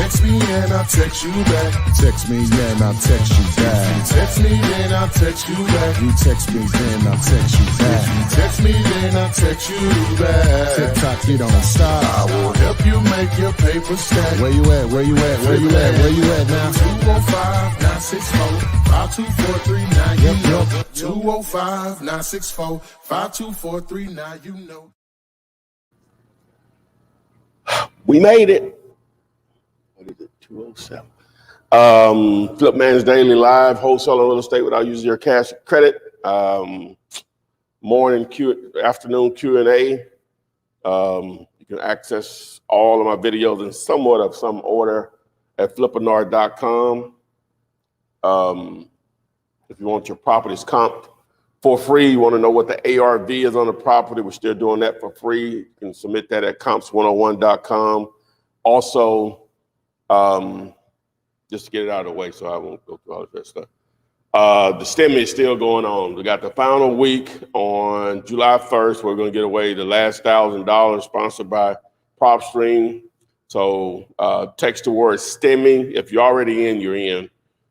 Text me and I'll text you back. Text me and I'll text you back. Text me then I'll text you back. You text me then I'll text you back. Text me then I'll text you back. TikTok, you don't stop. I will help you make your paper stack. Where you at? Where you at? Where you at? Where you at now? 205-964-5243. Now you know. 205-964-5243. Now you know. We made it. What is it? 207. Flipman's Daily Live, wholesaling real estate without using your cash credit. Afternoon Q&A. You can access all of my videos in somewhat of some order at flippanard.com. If you want your properties comped for free, you want to know what the ARV is on the property, we're still doing that for free. You can submit that at comps101.com. Also, just to get it out of the way so I won't go through all of that stuff. The STEM is still going on. We got the final week on July 1st. We're going to get away the last $1,000 sponsored by PropStream. So text the word STEMmy. If you're already in, you're in.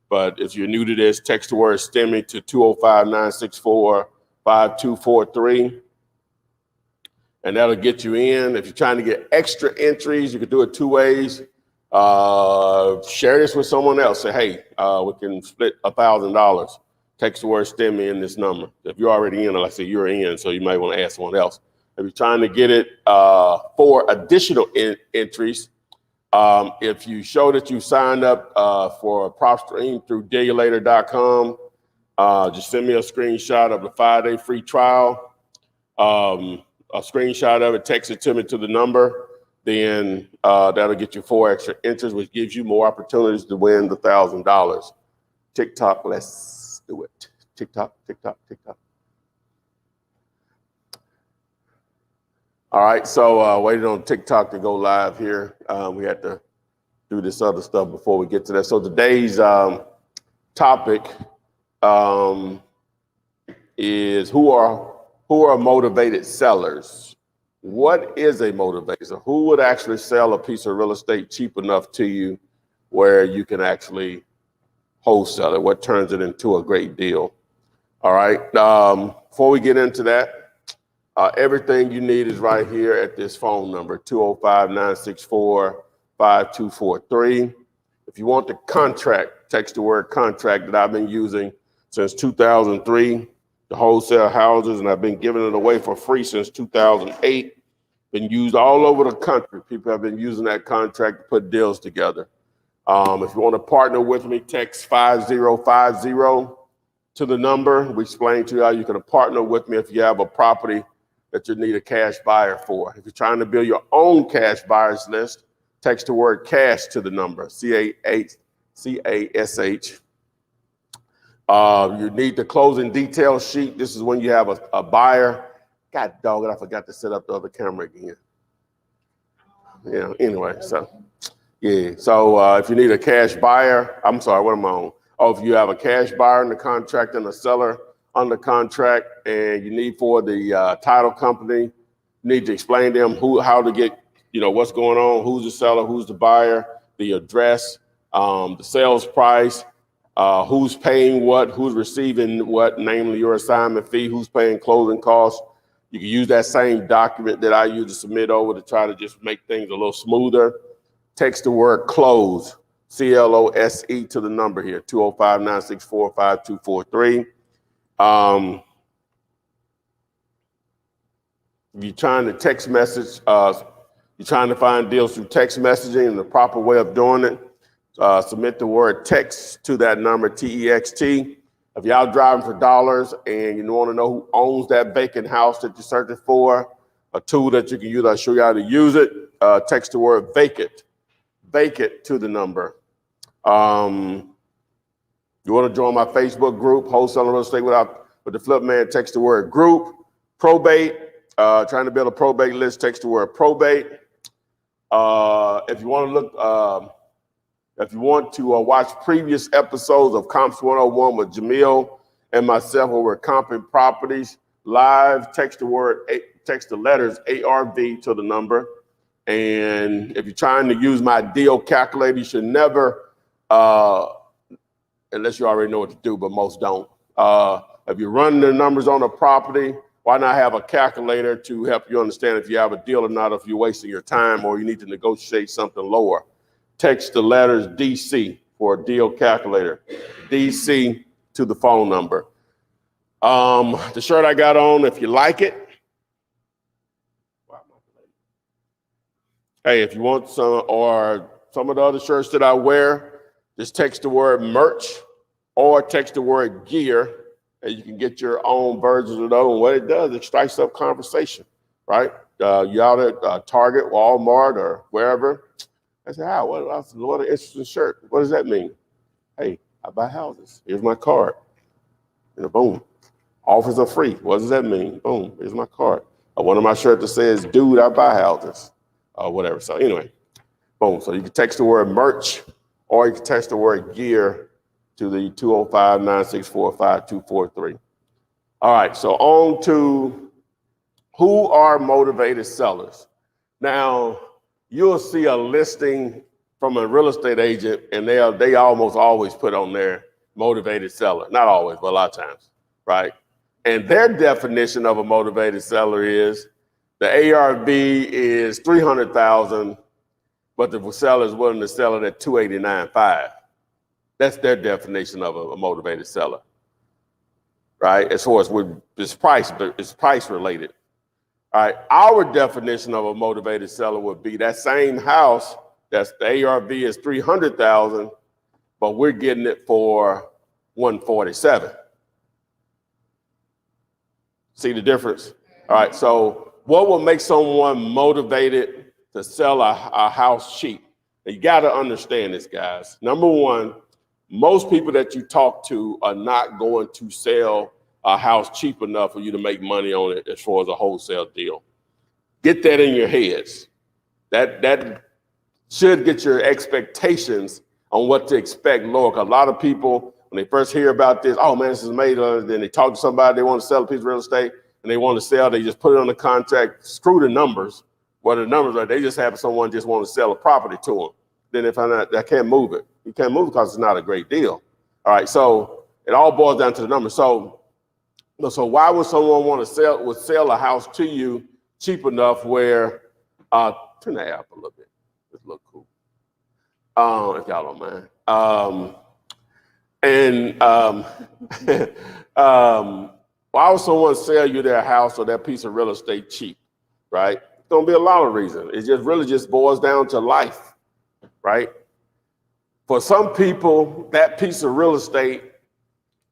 But if you're new to this, text the word STEMmy to 205-964-5243. And that'll get you in. If you're trying to get extra entries, you can do it two ways. Share this with someone else. Say, hey, we can split $1,000. Text the word STEMmy in this number. If you're already in, like I said, you're in, so you might want to ask someone else. If you're trying to get it for additional entries, if you show that you signed up for PropStream through Dealulator.com, just send me a screenshot of the 5-day free trial, a screenshot of it, text it to me to the number. Then that'll get you 4 extra entries, which gives you more opportunities to win the $1,000. TikTok, let's do it. TikTok, TikTok, TikTok. All right, so waiting on TikTok to go live here. We had to do this other stuff before we get to that. So today's topic is who are motivated sellers? What is a motivator? Who would actually sell a piece of real estate cheap enough to you where you can actually wholesale it? What turns it into a great deal? All right, before we get into that, everything you need is right here at this phone number, 205-964-5243. If you want the contract, text the word contract that I've been using since 2003, the wholesale houses, and I've been giving it away for free since 2008. Been used all over the country. People have been using that contract to put deals together. If you want to partner with me, text 5050 to the number. We explain to you how you can partner with me if you have a property that you need a cash buyer for. If you're trying to build your own cash buyers list, text the word cash to the number, CASH. You need the closing detail sheet. This is when you have a buyer. God dog it, I forgot to set up the other camera again. Yeah, anyway, so yeah. So if you need a cash buyer, I'm sorry, what am I on? Oh, if you have a cash buyer in the contract and a seller under contract, and you need for the title company, you need to explain to them how to get, what's going on, who's the seller, who's the buyer, the address, the sales price, who's paying what, who's receiving what, namely your assignment fee, who's paying closing costs. You can use that same document that I use to submit over to try to just make things a little smoother. Text the word close, CLOSE to the number here, 205-964-5243. If you're trying to text message, you're trying to find deals through text messaging, and the proper way of doing it, submit the word text to that number, TEXT. If you're out driving for dollars and you want to know who owns that vacant house that you're searching for, a tool that you can use, I'll show you how to use it. Text the word vacant to the number. You want to join my Facebook group, Wholesaling Real Estate with the Flip Man, text the word group. Probate, trying to build a probate list, text the word probate. If you want to look, if you want to watch previous episodes of Comps 101 with Jamil and myself, where we're comping properties live, text the letters ARV to the number, And if you're trying to use my deal calculator, you should never, unless you already know what to do, but most don't. If you're running the numbers on a property, why not have a calculator to help you understand if you have a deal or not, if you're wasting your time or you need to negotiate something lower. Text the letters DC for a deal calculator, DC to the phone number. The shirt I got on, if you like it, hey, if you want some or some of the other shirts that I wear, just text the word merch or text the word gear, and you can get your own versions of those. And what it does, it strikes up conversation, right? You out at Target, Walmart, or wherever. I say, what an interesting shirt. What does that mean? Hey, I buy houses. Here's my card. And boom, offers are free. What does that mean? Boom, here's my card. One of my shirts that says, dude, I buy houses, or whatever. So anyway, boom. So you can text the word merch, or you can text the word gear to the 205-964-5243. All right, so on to who are motivated sellers. Now, you'll see a listing from a real estate agent, and they almost always put on there motivated seller. Not always, but a lot of times, right? And their definition of a motivated seller is the ARV is $300,000, but the seller is willing to sell it at $289,500. That's their definition of a motivated seller, right? As far as it's price related. All right, our definition of a motivated seller would be that same house, that's the ARV is $300,000, but we're getting it for $147,000. See the difference? All right, so what will make someone motivated to sell a house cheap? Now, you got to understand this, guys. Number one, most people that you talk to are not going to sell a house cheap enough for you to make money on it as far as a wholesale deal. Get that in your heads. That should get your expectations on what to expect lower. Because a lot of people, when they first hear about this, oh man, this is made, then they talk to somebody, they want to sell a piece of real estate, and they want to sell, they just put it on the contract, screw the numbers. What the numbers are, they just have someone just want to sell a property to them. Then they find out they can't move it. You can't move it because it's not a great deal. All right, so it all boils down to the numbers. So why would someone want to sell a house to you cheap enough where, turn that up a little bit. It look cool. If y'all don't mind. Why would someone sell you their house or that piece of real estate cheap, right? It's gonna be a lot of reasons. It just really boils down to life, right? For some people, that piece of real estate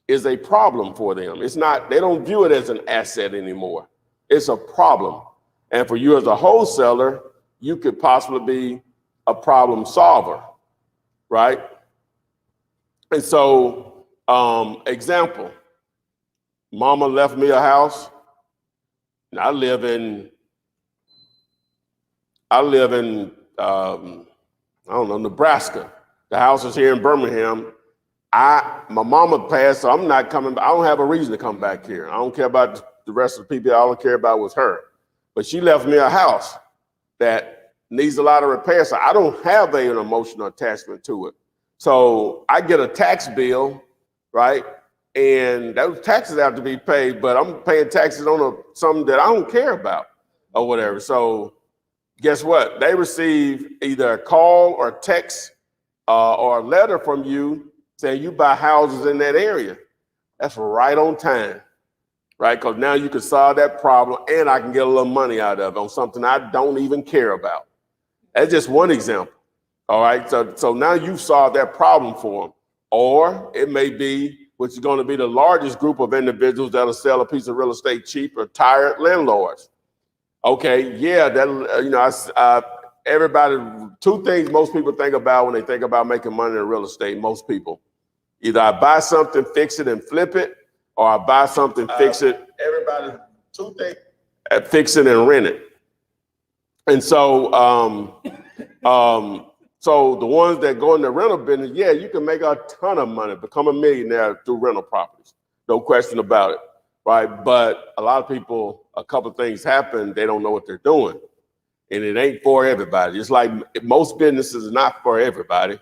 is a problem for them. It's not, they don't view it as an asset anymore. It's a problem. And for you as a wholesaler, you could possibly be a problem solver, right? And so, example, mama left me a house, and I live in I don't know, Nebraska. The house is here in Birmingham. My mama passed, so I'm not coming. I don't have a reason to come back here. I don't care about the rest of the people. All I care about was her. But she left me a house that needs a lot of repair, so I don't have an emotional attachment to it. So I get a tax bill, right? And those taxes have to be paid, but I'm paying taxes on something that I don't care about or whatever. So guess what? They receive either a call or text or a letter from you saying you buy houses in that area. That's right on time, right? Because now you can solve that problem and I can get a little money out of it on something I don't even care about. That's just one example, all right? So now you've solved that problem for them. Or it may be, which is going to be the largest group of individuals that'll sell a piece of real estate cheap, retired landlords. Okay, yeah, everybody, two things most people think about when they think about making money in real estate, most people. Either I buy something, fix it, and flip it, or I buy something, fix it. Everybody, two things. Fix it and rent it. And so, so the ones that go in the rental business, yeah, you can make a ton of money, become a millionaire through rental properties. No question about it, right? But a lot of people, a couple of things happen, they don't know what they're doing. and it ain't for everybody. Just like most businesses is not for everybody.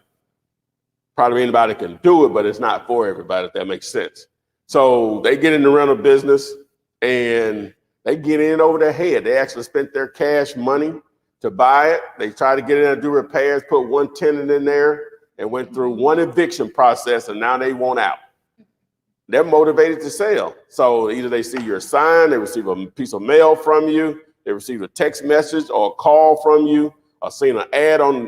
Probably anybody can do it, but it's not for everybody, if that makes sense. So they get in the rental business and they get in over their head. They actually spent their cash money to buy it. They try to get in and do repairs, put one tenant in there, and went through one eviction process, and now they want out. They're motivated to sell. So either they see your sign, they receive a piece of mail from you, they receive a text message or a call from you, or seen an ad on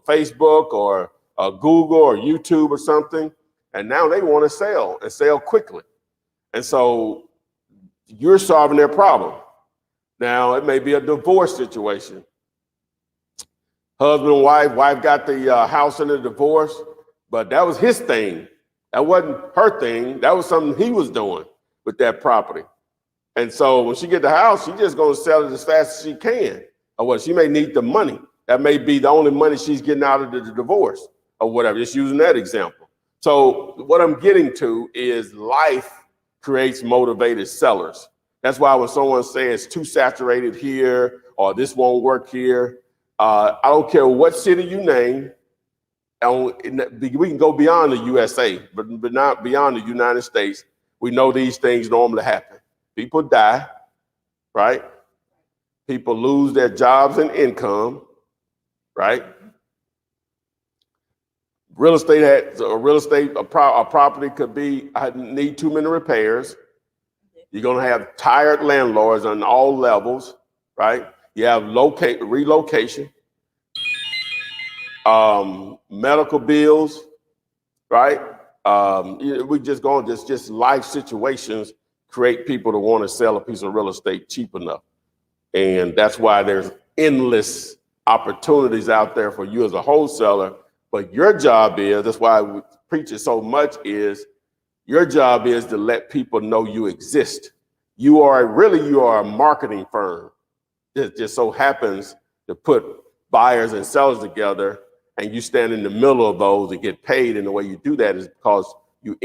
Facebook or Google or YouTube or something, and now they want to sell and sell quickly. And so you're solving their problem. Now, it may be a divorce situation. Husband and wife got the house in a divorce, but that was his thing. That wasn't her thing. That was something he was doing with that property. And so when she get the house, she's just going to sell it as fast as she can. Or what? She may need the money. That may be the only money she's getting out of the divorce or whatever, just using that example. So what I'm getting to is life creates motivated sellers. That's why when someone says it's too saturated here or this won't work here, I don't care what city you name, we can go beyond the USA, but not beyond the United States. We know these things normally happen. People die, right? People lose their jobs and income, right? A property could be, I need too many repairs. You're gonna have tired landlords on all levels, right? You have relocation, medical bills, right? We just going just life situations create people to want to sell a piece of real estate cheap enough. And that's why there's endless opportunities out there for you as a wholesaler. But your job is, that's why we preach it so much, is your job is to let people know you exist. You are a marketing firm. It just so happens to put buyers and sellers together, and you stand in the middle of those and get paid. And the way you do that is because you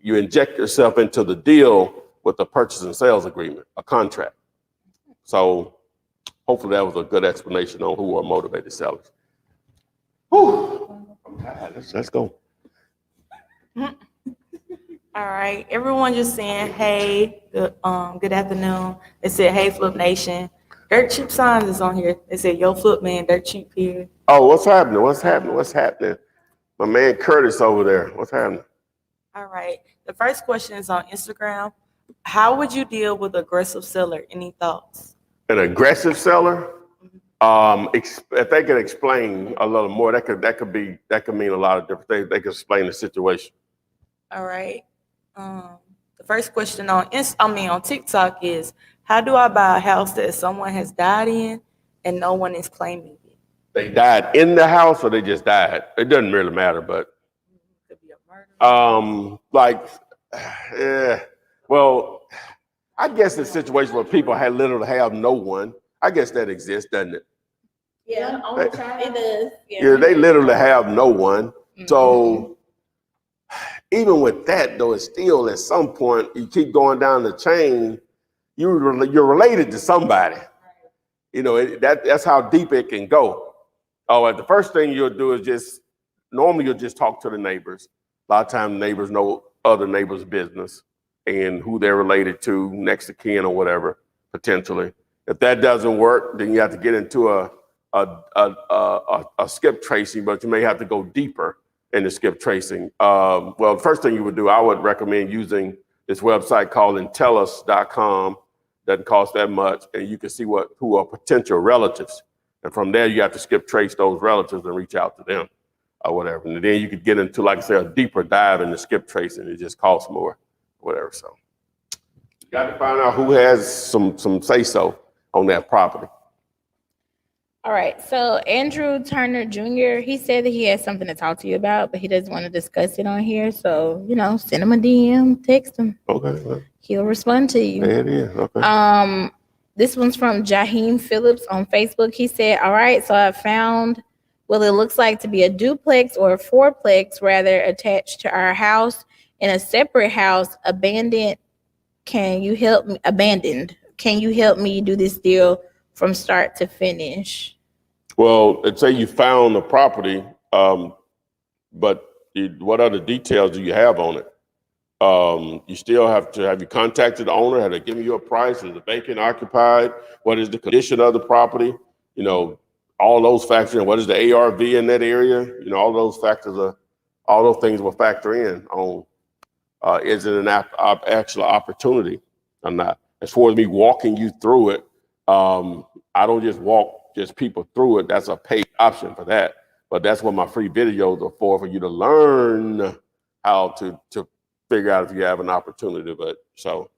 inject yourself into the deal with a purchase and sales agreement, a contract. So hopefully that was a good explanation on who are motivated sellers. Whew. I'm tired. Let's go. All right, everyone just saying, hey, good afternoon. They said, hey, Flip Nation. Dirt Cheap Signs is on here. They said, yo, Flip Man, Dirt Cheap here. Oh, what's happening? My man Curtis over there. What's happening? All right, the first question is on Instagram. How would you deal with aggressive seller? Any thoughts? An aggressive seller? If they could explain a little more, that could mean a lot of different things. They could explain the situation. All right. The first question on TikTok is, how do I buy a house that someone has died in and no one is claiming it? They died in the house or they just died? It doesn't really matter, but Could be a murder. Well, I guess the situation where people literally have no one, I guess that exists, doesn't it? Yeah, it does. Yeah, they literally have no one. So even with that, though, it's still at some point you keep going down the chain, you're related to somebody. You know, that's how deep it can go. Oh, the first thing you'll do is normally you'll just talk to the neighbors. A lot of times neighbors know other neighbors' business and who they're related to, next of kin or whatever, potentially. If that doesn't work, then you have to get into a skip tracing, but you may have to go deeper in the skip tracing. Well, the first thing you would do, I would recommend using this website called Intellus.com. Doesn't cost that much, and you can see who are potential relatives. And from there, you have to skip trace those relatives and reach out to them or whatever. And then you could get into, like I said, a deeper dive into skip tracing. It just costs more, whatever. So you got to find out who has some say-so on that property. All right. So Andrew Turner Jr., he said that he has something to talk to you about, but he doesn't want to discuss it on here. So, send him a DM, text him. Okay. Well, He'll respond to you. there it is. Okay. This one's from Jaheem Phillips on Facebook. He said, all right, so I found what it looks like to be a duplex or a fourplex, rather, attached to our house in a separate house, abandoned. Can you help me do this deal from start to finish? Well, let's say you found the property, but what other details do you have on it? You still have you contacted the owner? Have they given you a price? Is it vacant, occupied? What is the condition of the property? You know, all those factors. And what is the ARV in that area? You know, all those things will factor in on is it an actual opportunity or not? As far as me walking you through it, I don't just walk people through it. That's a paid option for that. But that's what my free videos are for you to learn how to figure out if you have an opportunity. But so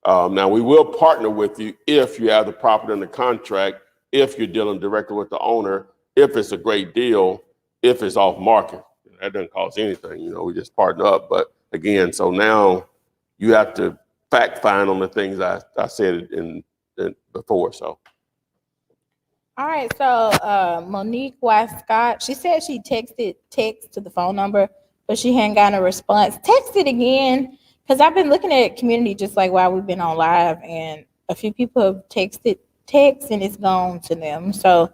now we will partner with you if you have the property under contract, if you're dealing directly with the owner, if it's a great deal, if it's off market. That doesn't cost anything, you know, we just partner up. But again, so now you have to fact find on the things I said in before. So. All right, so Monique Y. Scott, she said she texted text to the phone number, but she hadn't gotten a response. Text it again, because I've been looking at community just like while we've been on live, and a few people have texted text and it's gone to them. So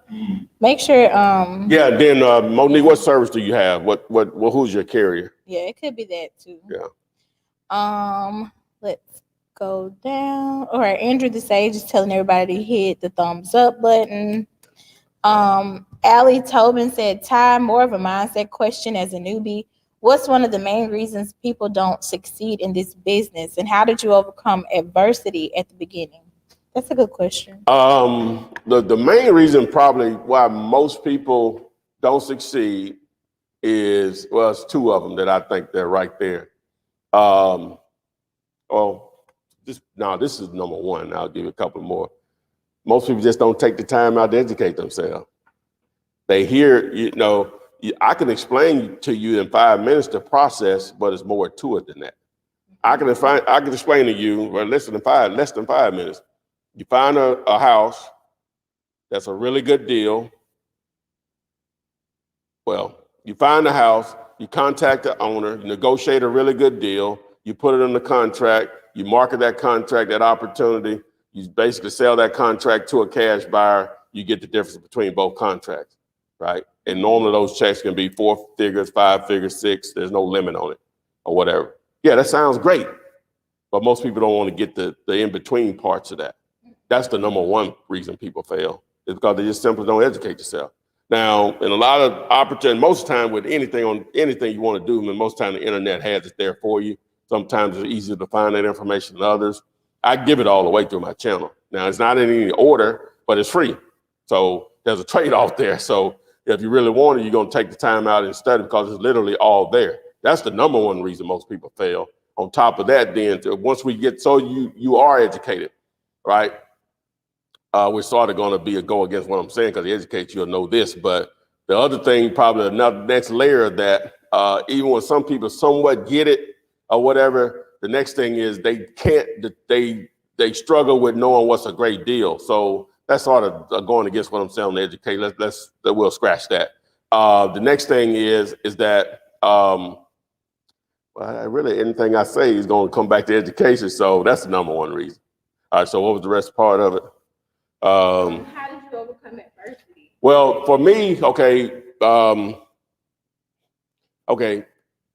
make sure. Yeah. Then Monique, what service do you have? What who's your carrier? Yeah, it could be that too. Yeah. Let's go down. All right, Andrew the Sage is telling everybody to hit the thumbs up button. Allie Tobin said, Ty, more of a mindset question as a newbie. What's one of the main reasons people don't succeed in this business, and how did you overcome adversity at the beginning? That's a good question. The main reason probably why most people don't succeed is, well, it's two of them that I think they're right there. This is number one. I'll give you a couple more. Most people just don't take the time out to educate themselves. They hear, you know, I can explain to you in 5 minutes the process, but it's more to it than that. I can explain to you, well, less than 5 minutes. You find a house that's a really good deal. Well, you find the house, you contact the owner, you negotiate a really good deal, you put it in the contract, you market that contract, that opportunity, you basically sell that contract to a cash buyer, you get the difference between both contracts, right? And normally those checks can be 4 figures, 5 figures, 6, there's no limit on it or whatever. Yeah, that sounds great, but most people don't want to get the in-between parts of that. That's the number one reason people fail, is because they just simply don't educate yourself. Now, in a lot of opportunities, most of the time with anything you want to do, I mean, most of the time the internet has it there for you. Sometimes it's easier to find that information than others. I give it all the way through my channel. Now, it's not in any order, but it's free. So there's a trade-off there. So if you really want it, you're going to take the time out and study because it's literally all there. That's the number one reason most people fail. On top of that, then, once we get, so you are educated, right? We're sort of going to be a go against what I'm saying because they educate you'll know this. But the other thing, probably another next layer of that, even when some people somewhat get it or whatever, the next thing is they struggle with knowing what's a great deal. So that's sort of going against what I'm saying on the educate. We'll scratch that. The next thing is that really anything I say is going to come back to education. So that's the number one reason. All right. So what was the rest part of it? How did you overcome adversity? Well, for me,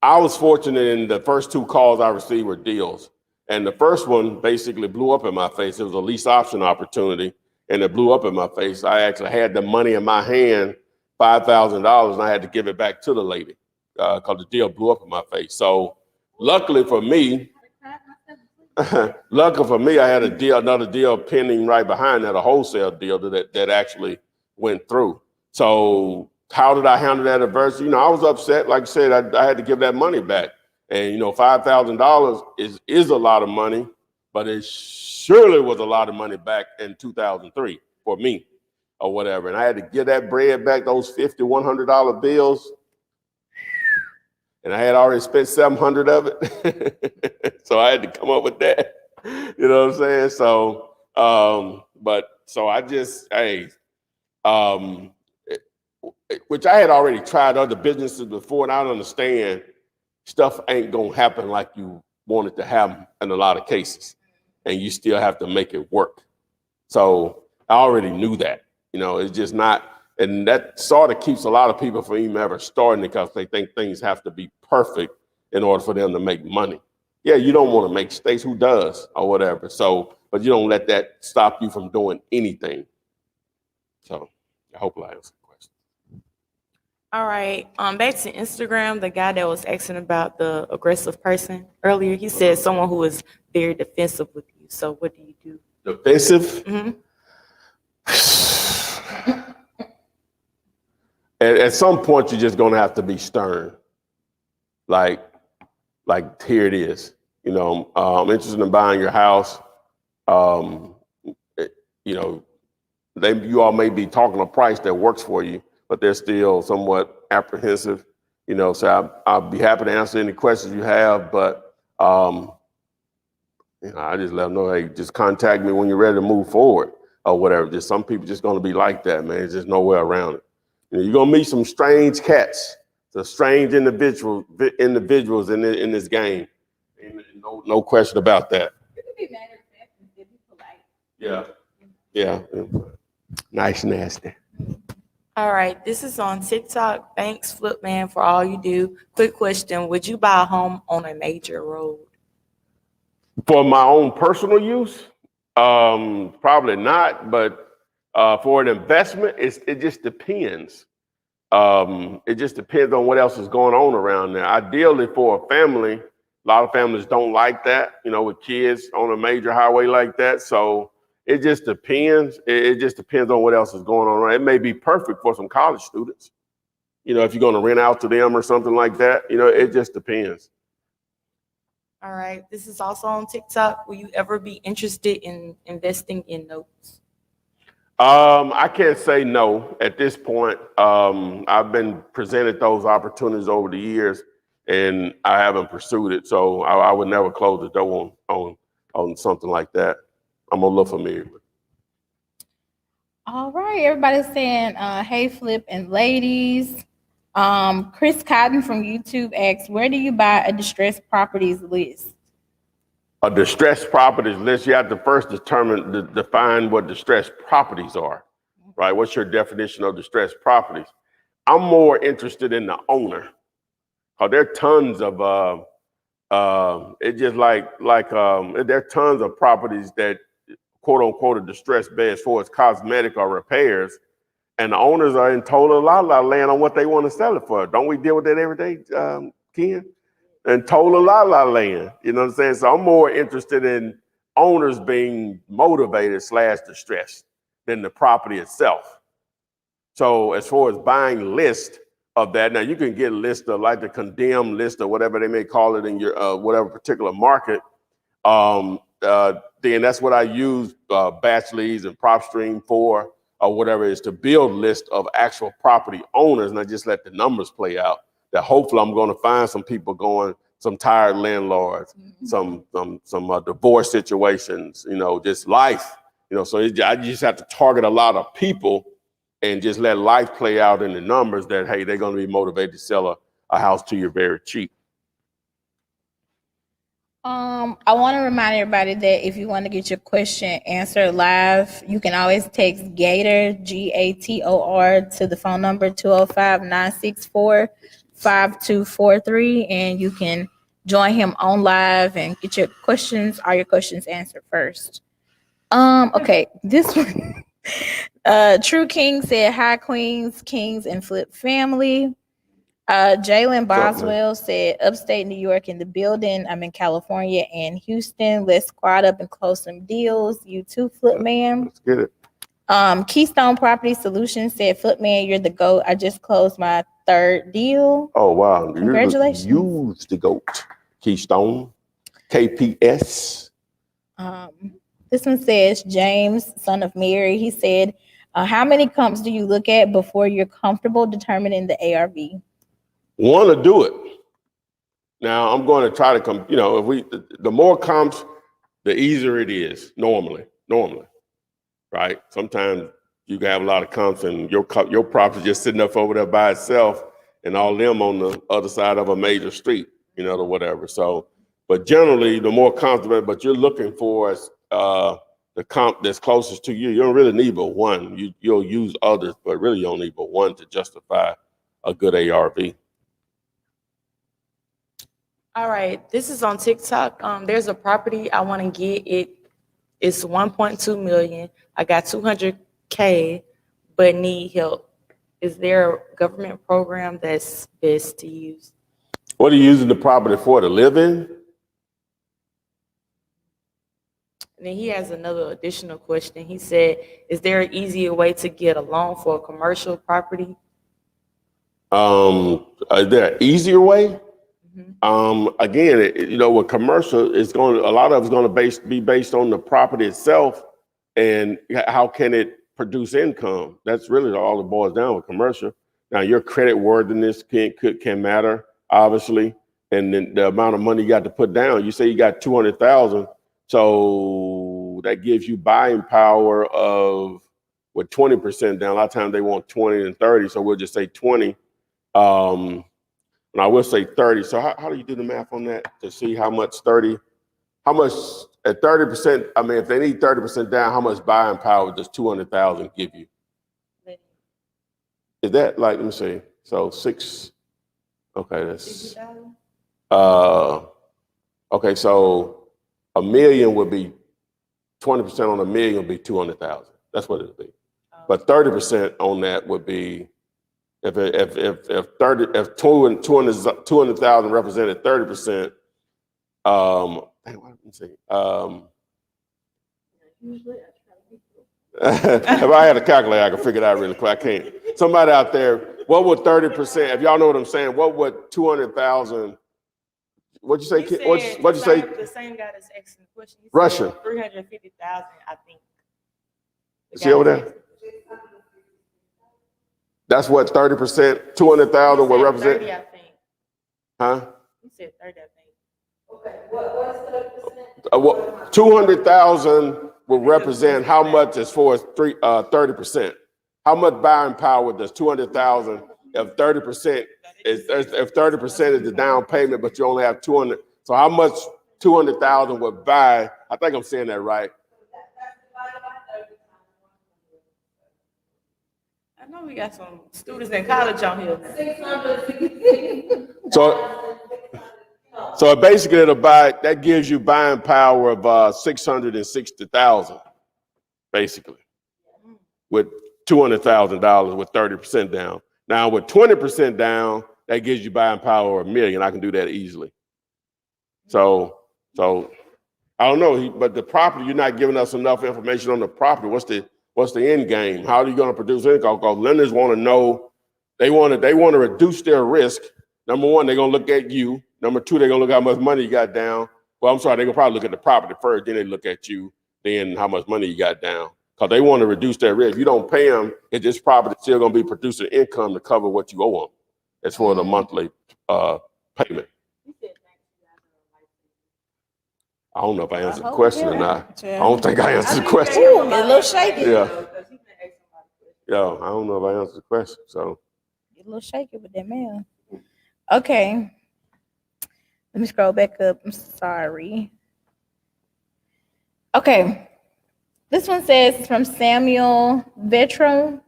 I was fortunate in the first 2 calls I received were deals. And the first one basically blew up in my face. It was a lease option opportunity, and it blew up in my face. I actually had the money in my hand, $5,000, and I had to give it back to the lady because the deal blew up in my face. So luckily for me, I had another deal pending right behind that, a wholesale deal that actually went through. So how did I handle that adversity? You know, I was upset. Like I said, I had to give that money back. And, you know, $5,000 is a lot of money, but it surely was a lot of money back in 2003 for me or whatever. And I had to give that bread back, those $50, $100 bills. And I had already spent 700 of it. So I had to come up with that. You know what I'm saying? So, which I had already tried other businesses before, and I don't understand stuff ain't gonna happen like you want it to happen in a lot of cases, and you still have to make it work. So I already knew that. It's just not, and that sort of keeps a lot of people from even ever starting it because they think things have to be perfect in order for them to make money. Yeah, you don't want to make mistakes. Who does or whatever? So, but you don't let that stop you from doing anything. So, I hope I answered the question. All right. Back to Instagram, the guy that was asking about the aggressive person earlier, he said someone who is very defensive with you. So what do you do? Defensive? Mhm. At some point, you're just gonna have to be stern. Like here it is. I'm interested in buying your house. You all may be talking a price that works for you, but they're still somewhat apprehensive. So I'll be happy to answer any questions you have, but I just let them know, hey, just contact me when you're ready to move forward or whatever. Just some people just gonna be like that, man. There's just no way around it. You're gonna meet some strange cats, some strange individuals in this game. No question about that. You can be mad at that and still be polite. Yeah. Nice, nasty. All right. This is on TikTok. Thanks, Flipman, for all you do. Quick question. Would you buy a home on a major road? For my own personal use, probably not. But for an investment, it just depends. It just depends on what else is going on around there. Ideally, for a family, a lot of families don't like that, with kids on a major highway like that. So it just depends. It just depends on what else is going on around. It may be perfect for some college students, if you're going to rent out to them or something like that. It just depends. All right. This is also on TikTok. Will you ever be interested in investing in notes? I can't say no at this point. I've been presented those opportunities over the years, and I haven't pursued it. So I would never close the door on something like that. I'm a little familiar with. All right, everybody's saying, hey, Flip and ladies. Chris Cotton from YouTube asks, where do you buy a distressed properties list? A distressed properties list, you have to first define what distressed properties are, right? What's your definition of distressed properties? I'm more interested in the owner. There are tons of, there are tons of properties that quote unquote a distressed bed as far as cosmetic or repairs, and the owners are in total la-la land on what they want to sell it for. Don't we deal with that every day, Ken? And total la-la land, you know what I'm saying? So I'm more interested in owners being motivated / distressed than the property itself. So as far as buying list of that, now you can get a list of like the condemned list or whatever they may call it in your whatever particular market. Then that's what I use Batch Leads and PropStream for or whatever it is to build list of actual property owners, and I just let the numbers play out. That hopefully I'm going to find some people some tired landlords, some divorce situations, just life, so I just have to target a lot of people and just let life play out in the numbers that, hey, they're going to be motivated to sell a house to you very cheap. I want to remind everybody that if you want to get your question answered live, you can always text Gator, Gator, to the phone number 205-964-5243, and you can join him on live and get your questions answered first. Okay, this one. True King said, hi, Queens, Kings, and Flip family. Jalen Boswell said, upstate New York in the building. I'm in California and Houston. Let's squad up and close some deals. You too, Flip Man. Let's get it. Keystone Property Solutions said, Flip Man, you're the GOAT. I just closed my 3rd deal. Oh, wow. Congratulations. Use the GOAT. Keystone, KPS. This one says, James, son of Mary. He said, how many comps do you look at before you're comfortable determining the ARV? Want to do it. Now I'm going to try to come, the more comps, the easier it is normally, right? Sometimes you can have a lot of comps and your property just sitting up over there by itself and all them on the other side of a major street, or whatever. So, but generally the more comps, but you're looking for the comp that's closest to you. You don't really need but one. You'll use others, but really you don't need but one to justify a good ARV. All right, this is on TikTok. There's a property I want to get. It's 1.2 million. I got 200K, but need help. Is there a government program that's best to use? What are you using the property for, to live in? And then he has another additional question. He said, is there an easier way to get a loan for a commercial property? Is there an easier way? Again, you know, with commercial, a lot of it's going to be based on the property itself and how can it produce income. That's really all it boils down with commercial. Now, your credit worthiness can matter, obviously, and then the amount of money you got to put down. You say you got 200,000, so that gives you buying power of with 20% down. A lot of times they want 20 and 30, so we'll just say 20. And I will say 30. So how do you do the math on that to see how much at 30%, I mean, if they need 30% down, how much buying power does 200,000 give you? Is that like, let me see. So okay, that's, okay, so a million would be, 20% on a million would be 200,000. That's what it would be. But 30% on that would be, if 200,000 represented 30%, let me see. If I had a calculator, I could figure it out really quick. I can't. Somebody out there, what would 30%? If y'all know what I'm saying, what would 200,000? What'd you say? What'd you say? The same guy that's asking the question. Russian. 350,000, I think. See over there? That's what 30%, 200,000 would represent? 30, I think. Huh? You said 30, I think. Okay, what is 30%? 200,000 will represent how much as far as 30%? How much buying power does 200,000 if 30% is the down payment, but you only have 200? So how much 200,000 would buy? I think I'm saying that right. I know we got some students in college on here. 660. So basically that gives you buying power of 660,000, basically, with $200,000 with 30% down. Now with 20% down, that gives you buying power of $1 million. I can do that easily. So I don't know, but the property, you're not giving us enough information on the property. What's the end game? How are you going to produce income? Because lenders want to know, they want to reduce their risk. Number one, they're going to look at you. Number two, they're going to look at how much money you got down. Well, I'm sorry, they're going to probably look at the property first, then they look at you, then how much money you got down. Because they want to reduce their risk. If you don't pay them, this property still going to be producing income to cover what you owe them as for the monthly payment. I don't know if I answered the question or not. I don't think I answered the question. Ooh, a little shaky. Yeah. Yeah, I don't know if I answered the question. So A little shaky with that mail. Okay. Let me scroll back up. I'm sorry. Okay. This one says it's from Samuel Vetramil.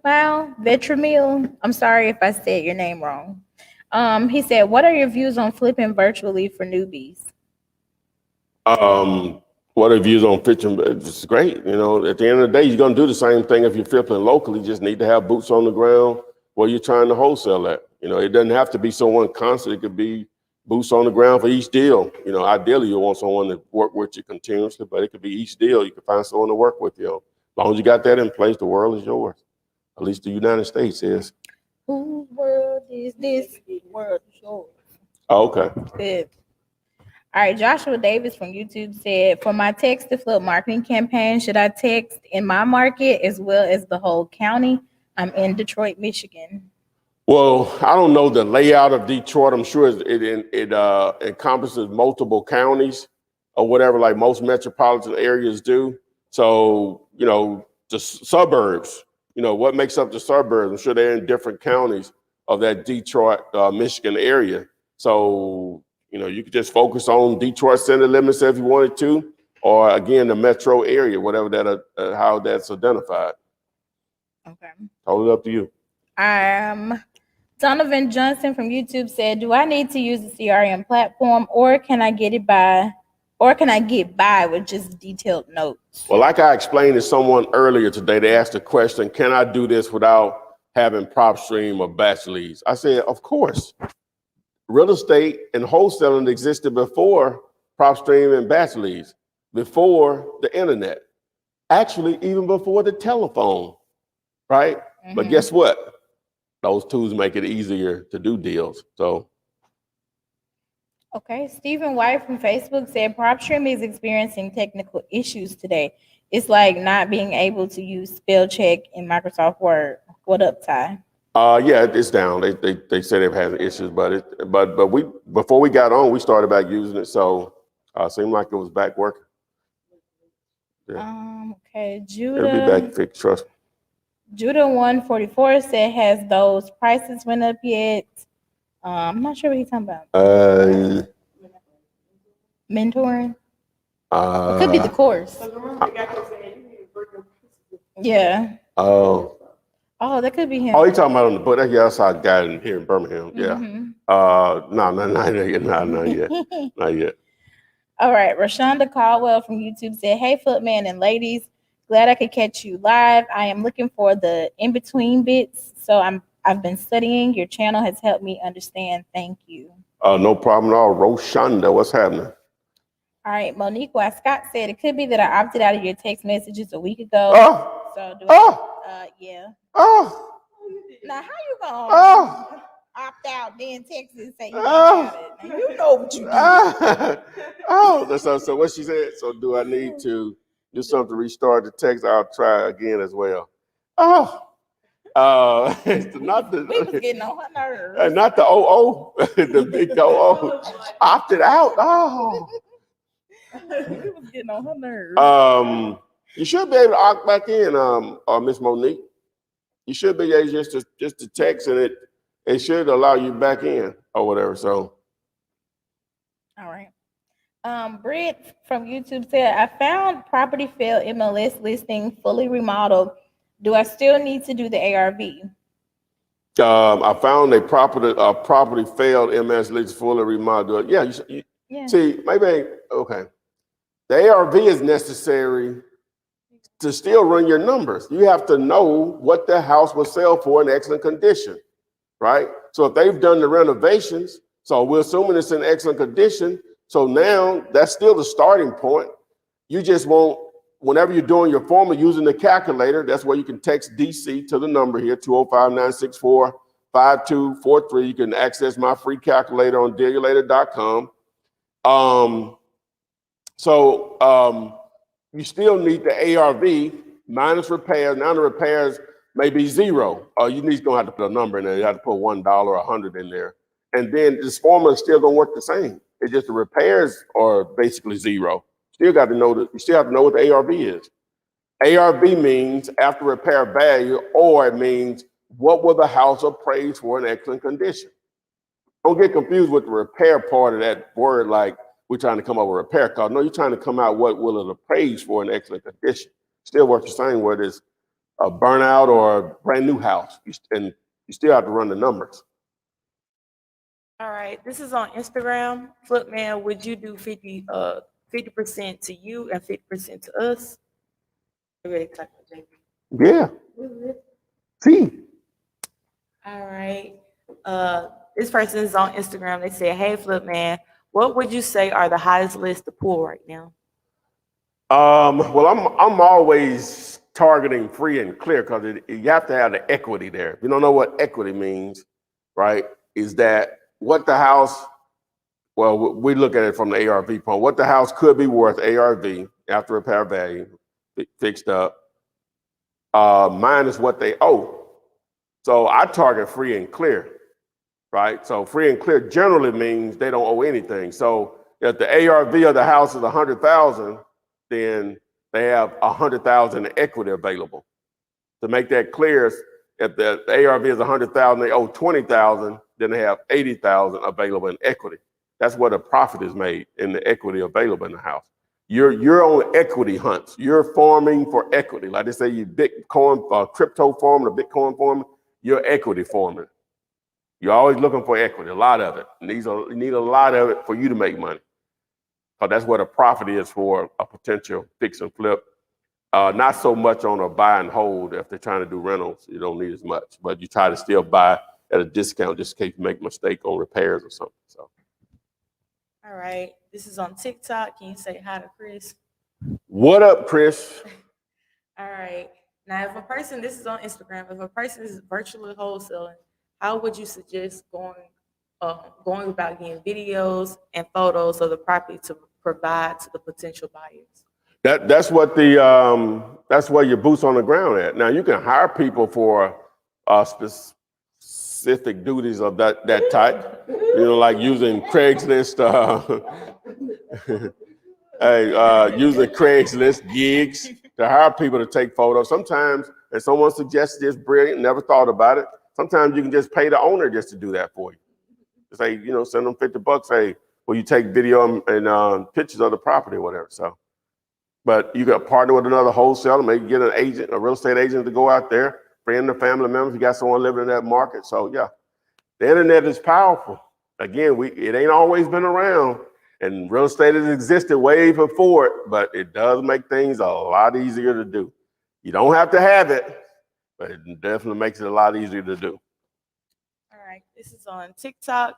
I'm sorry if I said your name wrong. He said, what are your views on flipping virtually for newbies? What are views on pitching? It's great. You know, at the end of the day, you're going to do the same thing if you're flipping locally. You just need to have boots on the ground where you're trying to wholesale at. You know, it doesn't have to be someone constant. It could be boots on the ground for each deal. You know, ideally, you want someone to work with you continuously, but it could be each deal. You can find someone to work with you. As long as you got that in place, the world is yours. At least the United States is. Whose world is this? World is yours. Oh, okay. Good. All right, Joshua Davis from YouTube said, for my text to flip marketing campaign, should I text in my market as well as the whole county? I'm in Detroit, Michigan. Well, I don't know the layout of Detroit. I'm sure it encompasses multiple counties or whatever, like most metropolitan areas do. So, you know, the suburbs, you know, what makes up the suburbs? I'm sure they're in different counties of that Detroit, Michigan area. So, you know, you could just focus on Detroit center limits if you wanted to. or again, the metro area, whatever that, how that's identified. Okay. Totally up to you. Donovan Johnson from YouTube said, "Do I need to use the CRM platform, or can I get by with just detailed notes?" Well, like I explained to someone earlier today, they asked the question, can I do this without having PropStream or batch leads? I said, of course. Real estate and wholesaling existed before PropStream and batch leads, before the internet, actually even before the telephone, right? But guess what? Those tools make it easier to do deals. So, Okay, Stephen White from Facebook said PropStream is experiencing technical issues today. It's like not being able to use spell check in Microsoft Word. What up, Ty? yeah, it's down. They say they've had issues, but we before we got on, we started back using it, so seemed like it was back working. Yeah. Okay, It'll be back fixed. Trust me. Judah 144 said, "Has those prices went up yet?" I'm not sure what he's talking about. Mentoring? It could be the course. Yeah. Oh, that could be him. you talking about on the book? That's the outside guy in here in Birmingham. Yeah. No, not yet. Not yet. Not yet. All right. Rashonda Caldwell from YouTube said, "Hey, Footman and ladies, glad I could catch you live. I am looking for the in-between bits, so I've been studying. Your channel has helped me understand. Thank you." No problem at all. Rashonda, what's happening? All right. Monique Y. Scott said, "It could be that I opted out of your text messages a week ago. So do yeah. Now, how you gonna opt out, then text and say you got it? Now, you know what you did. So what she said, so do I need to do something to restart the text? I'll try again as well. Not the We was getting on her nerves. not the the big opted out. We was getting on her nerves. You should be able to opt back in, Miss Monique. You should be able just to text, and it should allow you back in or whatever. So, all right. Britt from YouTube said, "I found property failed MLS listing fully remodeled. Do I still need to do the ARV?" I found a property failed MLS listing fully remodeled. Yeah, yeah. See, maybe okay. The ARV is necessary to still run your numbers. You have to know what the house will sell for in excellent condition, right? So if they've done the renovations, so we're assuming it's in excellent condition. So now that's still the starting point. You just won't, whenever you're doing your formula using the calculator, that's where you can text DC to the number here, 205-964-5243. You can access my free calculator on dealulator.com. You still need the ARV minus repairs. Now the repairs may be zero. You need to have to put a number in there. You have to put $1 or 100 in there. And then this formula is still gonna work the same. It's just the repairs are basically zero. You still have to know what the ARV is. ARV means after repair value, or it means what will the house appraise for in excellent condition. Don't get confused with the repair part of that word, like we're trying to come up with a repair cost. No, you're trying to come out what will it appraise for in excellent condition. Still works the same whether it's a burnout or a brand new house. And you still have to run the numbers. All right, this is on Instagram. Flipman, would you do 50% to you and 50% to us? Yeah. See. All right. This person is on Instagram. They say, "Hey, Flipman, what would you say are the highest lists to pull right now?" Well, I'm always targeting free and clear because you have to have the equity there. If you don't know what equity means, right, is that what the house, well, we look at it from the ARV point, what the house could be worth ARV after repair value, fixed up, minus what they owe. So I target free and clear, right? So free and clear generally means they don't owe anything. So if the ARV of the house is 100,000, then they have 100,000 in equity available. To make that clear, if the ARV is 100,000, they owe 20,000, then they have 80,000 available in equity. That's where the profit is made in the equity available in the house. You're on equity hunts. You're farming for equity. Like they say, you Bitcoin, crypto farming or Bitcoin farming, you're equity farming. You're always looking for equity, a lot of it. You need a lot of it for you to make money. Because that's what a profit is for a potential fix and flip. Not so much on a buy and hold. If they're trying to do rentals, you don't need as much. But you try to still buy at a discount just in case you make a mistake on repairs or something. So. All right. This is on TikTok. Can you say hi to Chris? What up, Chris? All right. Now, if a person, this is on Instagram, if a person is virtually wholesaling, how would you suggest going about getting videos and photos of the property to provide to the potential buyers? That's what that's where your boots on the ground at. Now you can hire people for specific duties of that type. You know, like using Craigslist, using Craigslist gigs to hire people to take photos. Sometimes, and someone suggests this, brilliant, never thought about it. Sometimes you can just pay the owner just to do that for you. Say, you know, send them $50. Hey, will you take video and pictures of the property or whatever? So, but you got to partner with another wholesaler, maybe get an agent, a real estate agent to go out there, friend or family member if you got someone living in that market. So yeah, the internet is powerful. Again, it ain't always been around, and real estate has existed way before it, but it does make things a lot easier to do. You don't have to have it, but it definitely makes it a lot easier to do. All right. This is on TikTok.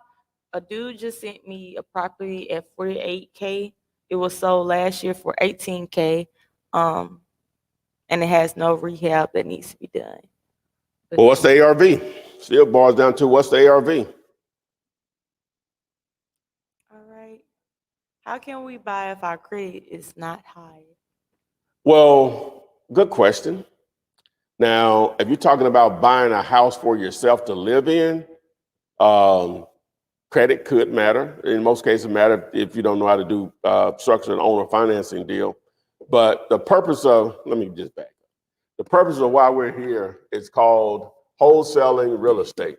A dude just sent me a property at $48K. It was sold last year for $18K. And it has no rehab that needs to be done. Well, what's the ARV? Still boils down to what's the ARV? All right. How can we buy if our credit is not high? Well, good question. Now, if you're talking about buying a house for yourself to live in, credit could matter. In most cases, matter if you don't know how to do structure an owner financing deal. But the purpose of, let me just back up. The purpose of why we're here is called wholesaling real estate.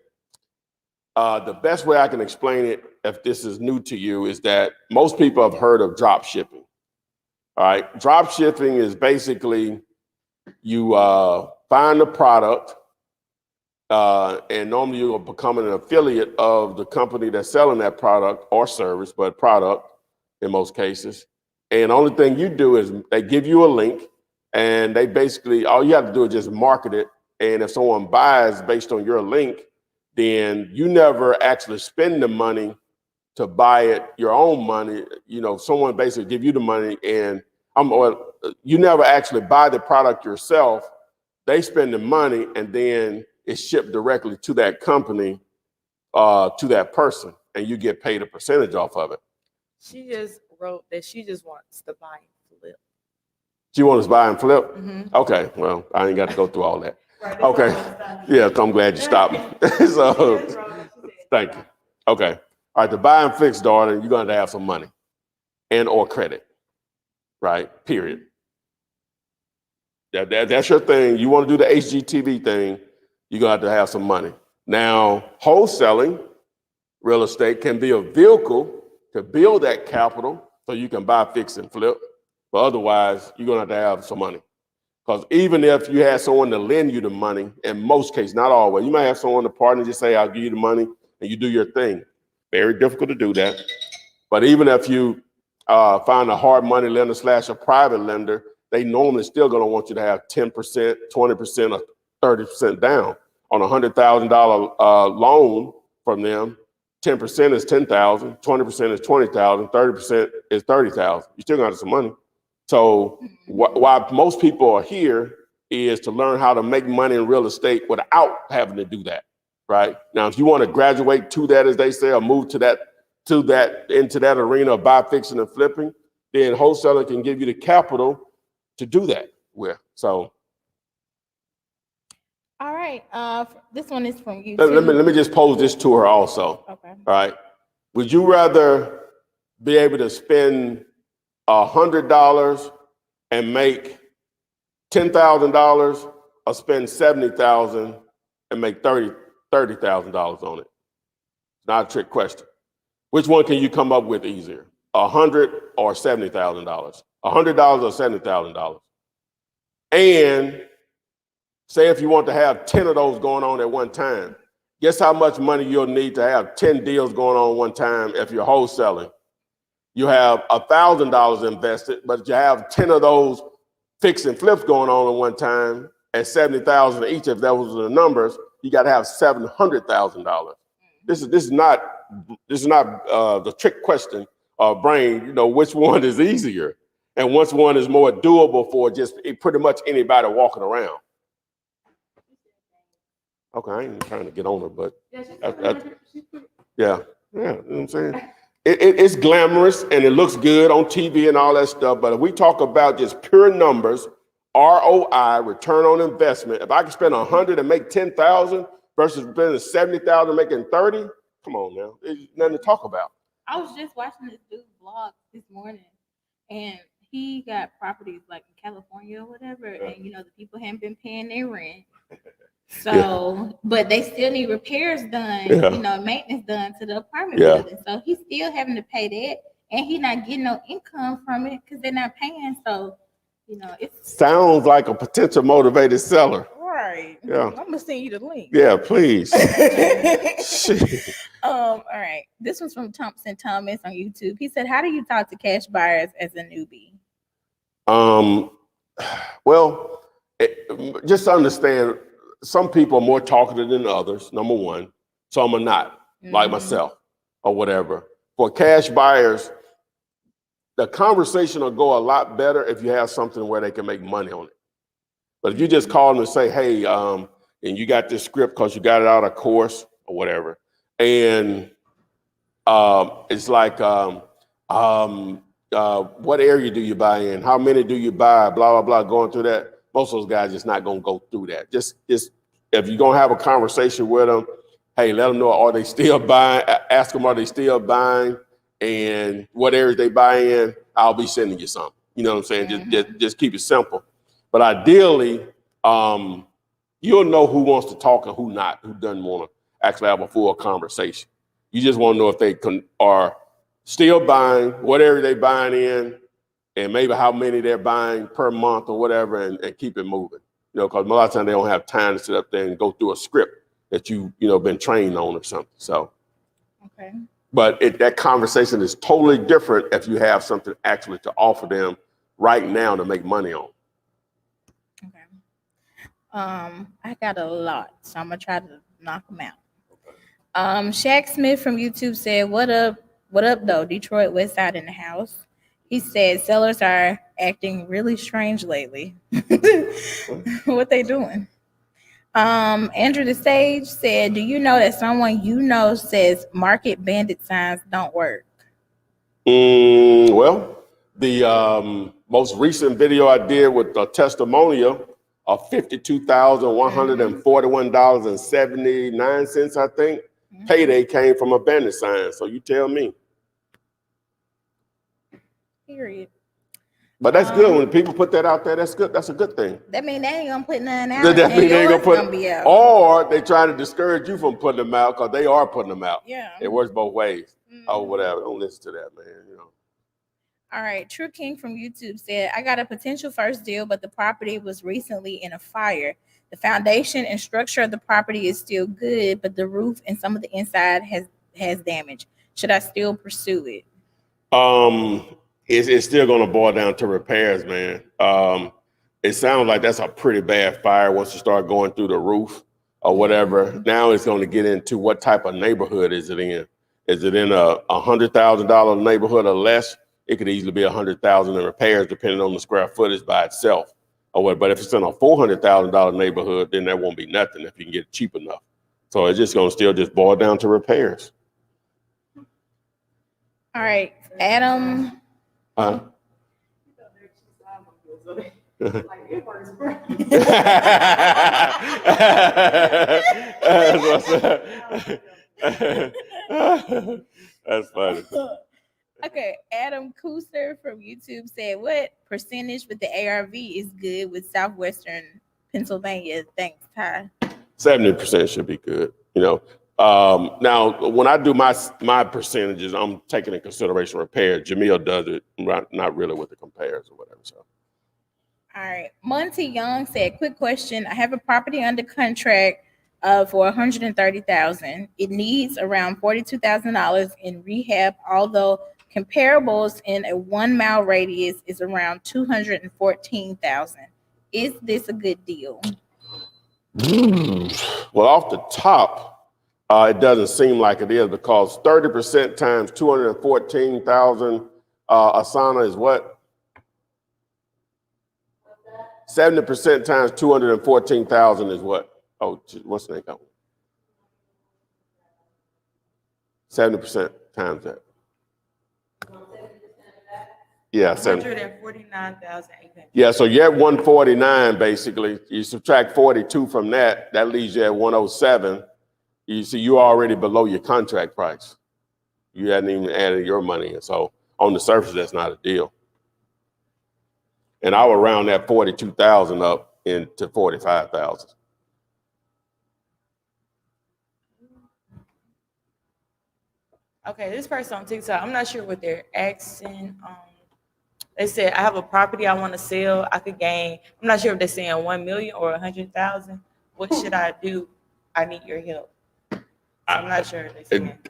The best way I can explain it, if this is new to you, is that most people have heard of drop shipping. All right, drop shipping is basically you find a product, and normally you'll become an affiliate of the company that's selling that product or service, but product in most cases. And the only thing you do is they give you a link, and they basically, all you have to do is just market it. And if someone buys based on your link, then you never actually spend the money to buy it, your own money. You know, someone basically give you the money, and you never actually buy the product yourself. They spend the money, and then it's shipped directly to that company, to that person, and you get paid a percentage off of it. She just wrote that she just wants to buy and flip. She wants to buy and flip? Mm-hmm. Okay, well, I ain't got to go through all that. Right, Okay, yeah, so I'm glad you stopped me. So, thank you. Okay, all right, to buy and fix, darling, you're going to have some money and or credit, right? Period. That's your thing. You want to do the HGTV thing, you're going to have some money. Now, wholesaling real estate can be a vehicle to build that capital so you can buy, fix, and flip. But otherwise, you're going to have some money. Because even if you had someone to lend you the money, in most cases, not always, you might have someone to partner and just say, I'll give you the money, and you do your thing. Very difficult to do that. But even if you find a hard money lender / a private lender, they normally still going to want you to have 10%, 20%, or 30% down. On a $100,000 loan from them, 10% is $10,000, 20% is $20,000, 30% is $30,000. You still got some money. So why most people are here is to learn how to make money in real estate without having to do that, right? Now, if you want to graduate to that, as they say, or move into that arena of buy, fixing, and flipping, then wholesaler can give you the capital to do that with. So. All right. This one is from you. Let me just pose this to her also. Okay. All right. Would you rather be able to spend $100 and make $10,000, or spend $70,000 and make $30,000 on it? Not a trick question. Which one can you come up with easier? $100 or $70,000, $100 or $70,000. And say if you want to have 10 of those going on at one time, guess how much money you'll need to have 10 deals going on one time if you're wholesaling? You have $1,000 invested, but you have 10 of those fix and flips going on at one time at 70,000 each. If that was the numbers, you got to have $700,000. This is not the trick question or brain. You know, which one is easier, and which one is more doable for just pretty much anybody walking around. Okay, I ain't trying to get on her, but yeah, you know what I'm saying? It's glamorous and it looks good on TV and all that stuff, but if we talk about just pure numbers, ROI, return on investment, if I can spend 100 and make 10,000 versus spending 70,000 and making 30, come on now, there's nothing to talk about. I was just watching this dude's vlog this morning, and he got properties like in California or whatever, and you know the people haven't been paying their rent. So, but they still need repairs done, you know, maintenance done to the apartment building. So he's still having to pay that, and he's not getting no income from it because they're not paying. So, you know, it sounds like a potential motivated seller. Right. Yeah. I'm gonna send you the link. Yeah, please. All right. This one's from Thompson Thomas on YouTube. He said, "How do you talk to cash buyers as a newbie?" Well, just understand. Some people are more talkative than others, number one. Some are not, like myself or whatever. For cash buyers, the conversation will go a lot better if you have something where they can make money on it. But if you just call them and say, hey, and you got this script because you got it out of course or whatever, and it's like, what area do you buy in? How many do you buy? Blah, blah, blah, going through that. Most of those guys just not going to go through that. Just if you're going to have a conversation with them, hey, let them know, are they still buying? Ask them, are they still buying? And what areas they buy in, I'll be sending you some. You know what I'm saying? Just keep it simple. But ideally, you'll know who wants to talk and who not, who doesn't want to actually have a full conversation. You just want to know if they are still buying, what area they buying in, and maybe how many they're buying per month or whatever, and keep it moving. You know, because a lot of times they don't have time to sit up there and go through a script that you know been trained on or something. So, okay. But that conversation is totally different if you have something actually to offer them right now to make money on. Okay. I got a lot, so I'm gonna try to knock them out. Shaq Smith from YouTube said, "What up though? Detroit West Side in the house." He said sellers are acting really strange lately. What they doing? Andrew the Sage said, "Do you know that someone you know says market bandit signs don't work?" Well, the most recent video I did with a testimonial of $52,141.79, I think. Payday came from a bandit sign. So you tell me. Period. But that's good when people put that out there. That's good. That's a good thing. That mean they ain't gonna put none out. That mean they ain't gonna put be out. Or they trying to discourage you from putting them out because they are putting them out. Yeah. It works both ways. Oh, whatever. Don't listen to that, man. You know. All right. True King from YouTube said, "I got a potential first deal, but the property was recently in a fire. The foundation and structure of the property is still good, but the roof and some of the inside has damage. Should I still pursue it?" It's still going to boil down to repairs, man. It sounds like that's a pretty bad fire once you start going through the roof or whatever. Now it's going to get into what type of neighborhood is it in? Is it in a $100,000 neighborhood or less? It could easily be $100,000 in repairs depending on the square footage by itself. Or what? But if it's in a $400,000 neighborhood, then that won't be nothing if you can get it cheap enough. So it's just going to still just boil down to repairs. All right, Adam. Huh? That's funny. Okay, Adam Cooster from YouTube said, "What percentage with the ARV is good with Southwestern Pennsylvania?" Thanks, Ty. 70% should be good. You know, Now, when I do my percentages, I'm taking in consideration repair. Jamil does it, not really with the compares or whatever. So, All right. Monty Young said, quick question. I have a property under contract for 130,000. It needs around $42,000 in rehab, although comparables in a 1 mile radius is around 214,000. Is this a good deal? well, off the top, it doesn't seem like it is because 30% times 214,000 Asana is what? 70% times 214,000 is what? Oh, what's the name? 70% times that. Yeah, 149,800. yeah, so you're at 149 basically. You subtract 42 from that, that leaves you at 107. You see, you're already below your contract price. You hadn't even added your money in. So on the surface, that's not a deal. And I would round that 42,000 up into 45,000. Okay, this person on TikTok, I'm not sure what they're asking. They said, I have a property I want to sell. I could gain, I'm not sure if they're saying 1 million or 100,000. What should I do? I need your help. So I'm not sure.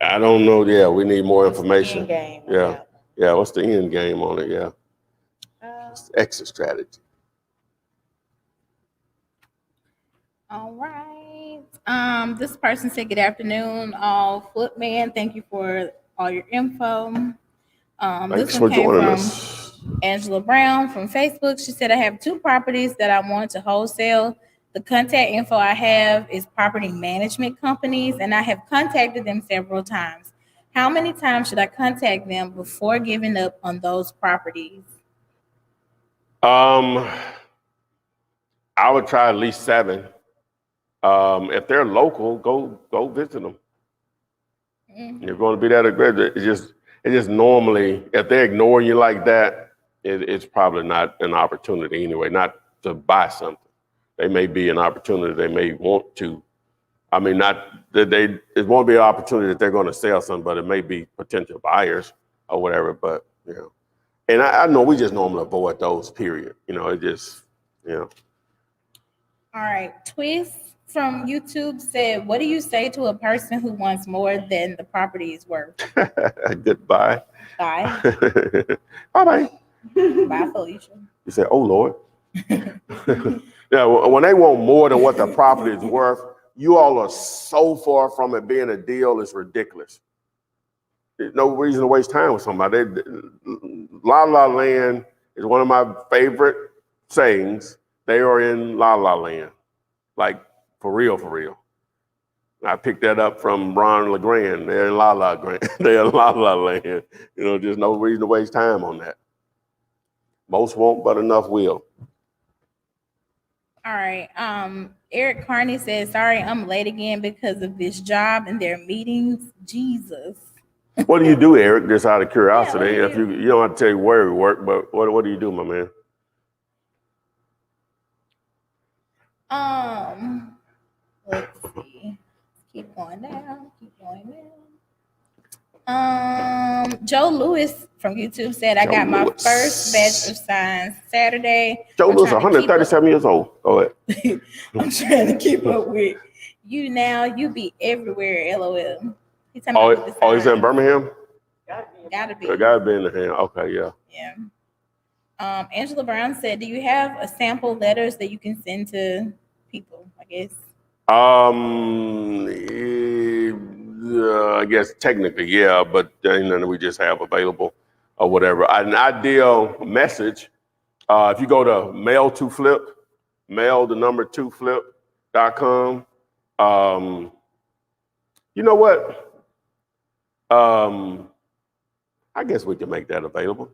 I don't know. Yeah, we need more What's the information. end game on Yeah. that? Yeah, what's the end game on it? Yeah. Exit strategy. All right. This person said, good afternoon, all flip man. Thank you for all your info. Thanks This for one came joining from us. Angela Brown from Facebook. She said, I have 2 properties that I want to wholesale. The contact info I have is property management companies, and I have contacted them several times. How many times should I contact them before giving up on those properties? I would try at least 7. If they're local, go visit them. You're going to be that aggressive. It's just normally, if they're ignoring you like that, it's probably not an opportunity anyway, not to buy something. They may be an opportunity they may want to. I mean, not that it won't be an opportunity that they're going to sell something, but it may be potential buyers or whatever. But, you know, and I know we just normally avoid those, period. You know, it just, you know. All right. Twist from YouTube said, what do you say to a person who wants more than the property is worth? Goodbye. Bye. Bye-bye. Bye, Felicia. You say, oh, Lord. Yeah, when they want more than what the property is worth, you all are so far from it being a deal, it's ridiculous. There's no reason to waste time with somebody. La La Land is one of my favorite sayings. They are in La La Land. Like, for real, for real. I picked that up from Ron LeGrand. They're in La La Land. They're in La La Land. You know, there's no reason to waste time on that. Most won't, but enough will. All right. Eric Carney says, sorry, I'm late again because of this job and their meetings. Jesus. What do you do, Eric? Just out of curiosity. Yeah, If you don't have to tell you where you work, but what do you do, my man? Let's see. Keep going down. Joe Lewis from YouTube said, I got my first batch of signs Saturday. Joe Lewis, 137 years old. Go ahead. I'm trying to keep up with you now. You be everywhere, LOL. He's he's in Birmingham? Gotta be. Gotta be in the hand. Okay, yeah. Yeah. Angela Brown said, do you have a sample letters that you can send to people, I guess? I guess technically, yeah, but then we just have available or whatever. An ideal message, if you go to mail to flip, mail2flip.com. You know what? I guess we can make that available.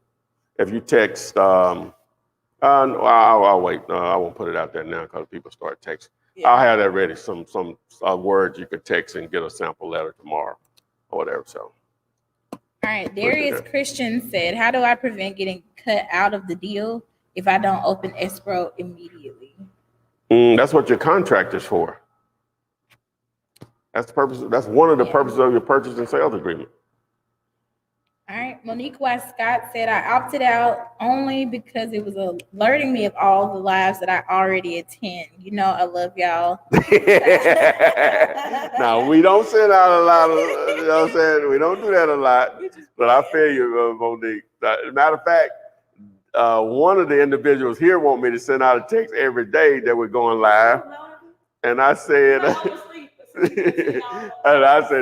If you text, no, I'll wait. I won't put it out there now because people start texting. Yeah. I'll have that ready. Some words you could text and get a sample letter tomorrow or whatever. So. All right. Darius Christian said, how do I prevent getting cut out of the deal if I don't open escrow immediately? That's what your contract is for. That's the purpose. That's one of the purposes of your purchase and sales agreement. All right. Monique White Scott said, I opted out only because it was alerting me of all the lives that I already attend. You know, I love y'all. Now, we don't send out a lot of, you know what I'm saying? We don't do that a lot, but I feel you, Monique. Matter of fact, one of the individuals here want me to send out a text every day that we're going live. And I said,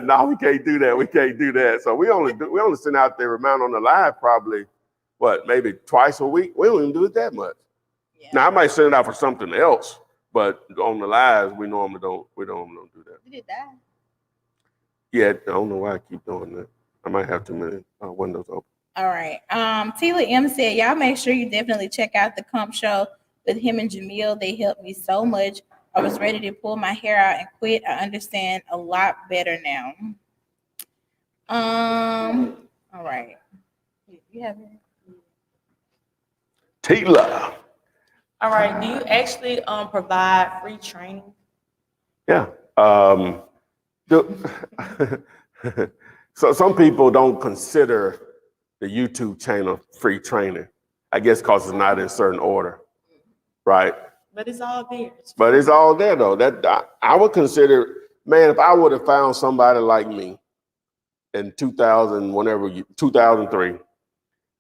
no, we can't do that. We can't do that. So we only send out the amount on the live probably, maybe twice a week. We don't even do it that much. Yeah. Now I might send it out for something else, but on the lives we normally don't do that. You did that. Yeah, I don't know why I keep doing that. I might have too many windows open. All right. Tila M said, y'all make sure you definitely check out the comp show with him and Jamil. They helped me so much. I was ready to pull my hair out and quit. I understand a lot better now. All right. You have it? Tila. All right. Do you actually provide free training? Yeah. So some people don't consider the YouTube channel free training. I guess because it's not in certain order, right? But it's all there. But it's all there though. That I would consider, man, if I would have found somebody like me in 2003,